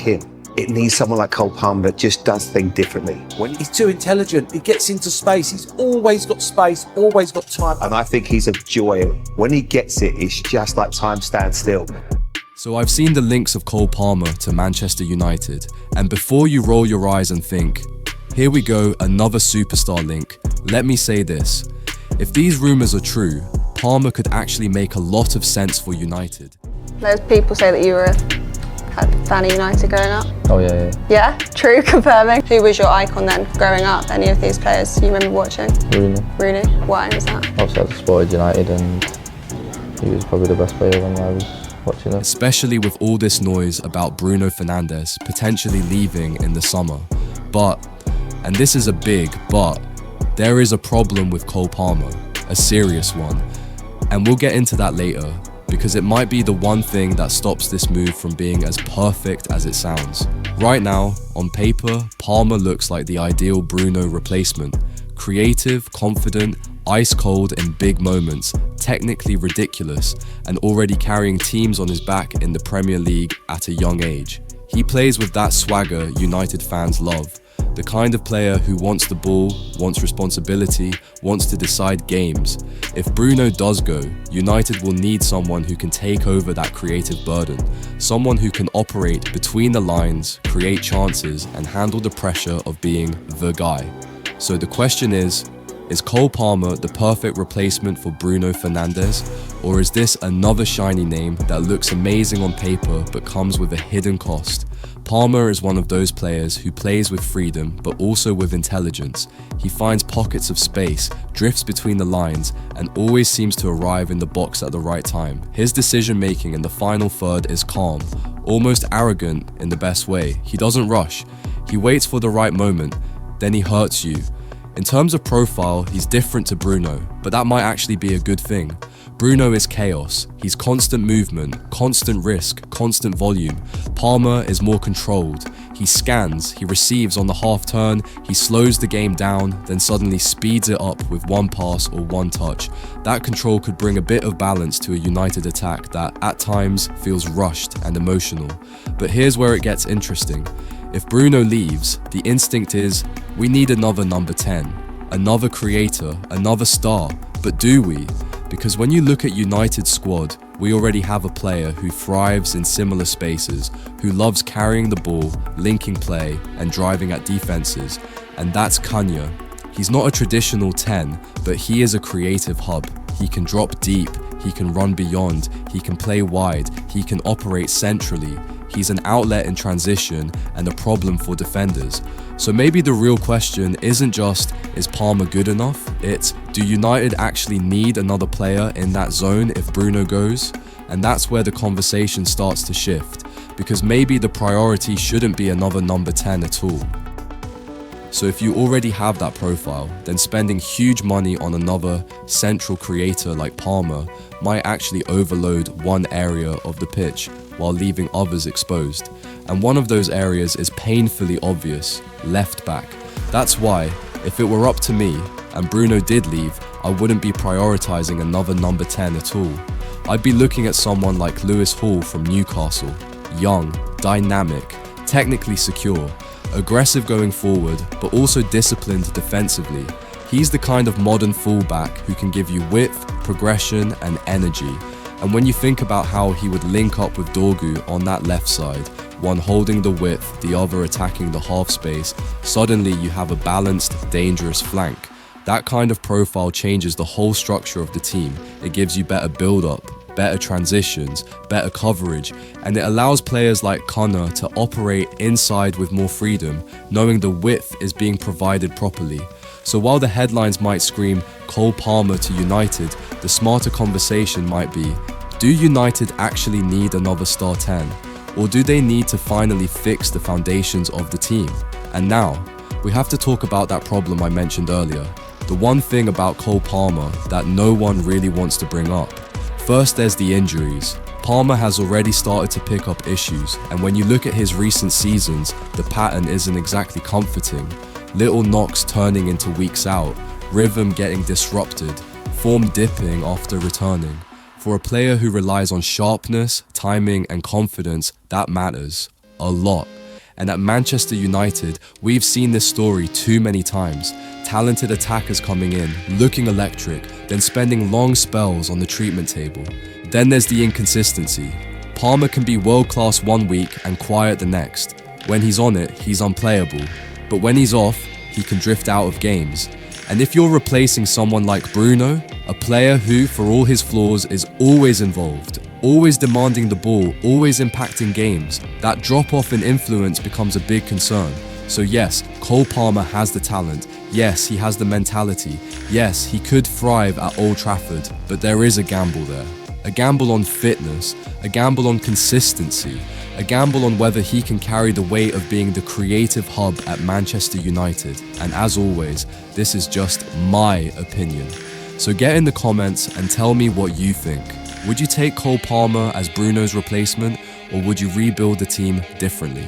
him. It needs someone like Cole Palmer that just does things differently. He's too intelligent. He gets into space. He's always got space, always got time. And I think he's a joy. When he gets it, it's just like time stands still. So I've seen the links of Cole Palmer to Manchester United, and before you roll your eyes and think, here we go, another superstar link, let me say this. If these rumours are true, Palmer could actually make a lot of sense for United. Loads of people say that you were a fan of United growing up. Oh yeah. Yeah? True, confirming. Who was your icon then, growing up? Any of these players you remember watching? Rooney. Why was that? Obviously I supported United and he was probably the best player when I was watching them. Especially with all this noise about Bruno Fernandes potentially leaving in the summer. But, and this is a big but, there is a problem with Cole Palmer, a serious one. And we'll get into that later, because it might be the one thing that stops this move from being as perfect as it sounds. Right now, on paper, Palmer looks like the ideal Bruno replacement. Creative, confident, ice cold in big moments, technically ridiculous, and already carrying teams on his back in the Premier League at a young age. He plays with that swagger United fans love. The kind of player who wants the ball, wants responsibility, wants to decide games. If Bruno does go, United will need someone who can take over that creative burden. Someone who can operate between the lines, create chances, and handle the pressure of being the guy. So the question is Cole Palmer the perfect replacement for Bruno Fernandes? Or is this another shiny name that looks amazing on paper but comes with a hidden cost? Palmer is one of those players who plays with freedom but also with intelligence. He finds pockets of space, drifts between the lines, and always seems to arrive in the box at the right time. His decision making in the final third is calm, almost arrogant in the best way. He doesn't rush. He waits for the right moment, then he hurts you. In terms of profile, he's different to Bruno, but that might actually be a good thing. Bruno is chaos. He's constant movement, constant risk, constant volume. Palmer is more controlled. He scans, he receives on the half turn, he slows the game down, then suddenly speeds it up with one pass or one touch. That control could bring a bit of balance to a United attack that at times feels rushed and emotional. But here's where it gets interesting. If Bruno leaves, the instinct is, we need another number 10, another creator, another star. But do we? Because when you look at United's squad, we already have a player who thrives in similar spaces, who loves carrying the ball, linking play, and driving at defenses, and that's Kanya. He's not a traditional 10, but he is a creative hub. He can drop deep, he can run beyond, he can play wide, he can operate centrally. He's an outlet in transition and a problem for defenders. So maybe the real question isn't just, is Palmer good enough? It's, do United actually need another player in that zone if Bruno goes? And that's where the conversation starts to shift, because maybe the priority shouldn't be another number 10 at all. So if you already have that profile, then spending huge money on another central creator like Palmer might actually overload one area of the pitch while leaving others exposed. And one of those areas is painfully obvious, left back. That's why, if it were up to me, and Bruno did leave, I wouldn't be prioritizing another number 10 at all. I'd be looking at someone like Lewis Hall from Newcastle, young, dynamic, technically secure, aggressive going forward, but also disciplined defensively. He's the kind of modern fullback who can give you width, progression, and energy. And when you think about how he would link up with Dorgu on that left side, one holding the width, the other attacking the half space, suddenly you have a balanced, dangerous flank. That kind of profile changes the whole structure of the team. It gives you better build-up, better transitions, better coverage, and it allows players like Connor to operate inside with more freedom, knowing the width is being provided properly. So while the headlines might scream Cole Palmer to United, the smarter conversation might be, do United actually need another star 10? Or do they need to finally fix the foundations of the team? And now, we have to talk about that problem I mentioned earlier. The one thing about Cole Palmer that no one really wants to bring up. First, there's the injuries. Palmer has already started to pick up issues, and when you look at his recent seasons, the pattern isn't exactly comforting. Little knocks turning into weeks out, rhythm getting disrupted, form dipping after returning. For a player who relies on sharpness, timing, and confidence, that matters a lot. And at Manchester United, we've seen this story too many times. Talented attackers coming in, looking electric, then spending long spells on the treatment table. Then there's the inconsistency. Palmer can be world-class one week and quiet the next. When he's on it, he's unplayable. But when he's off, he can drift out of games. And if you're replacing someone like Bruno, a player who, for all his flaws, is always involved, always demanding the ball, always impacting games, that drop-off in influence becomes a big concern. So yes, Cole Palmer has the talent. Yes, he has the mentality. Yes, he could thrive at Old Trafford, but there is a gamble there. A gamble on fitness, a gamble on consistency, a gamble on whether he can carry the weight of being the creative hub at Manchester United. And as always, this is just my opinion. So get in the comments and tell me what you think. Would you take Cole Palmer as Bruno's replacement, or would you rebuild the team differently?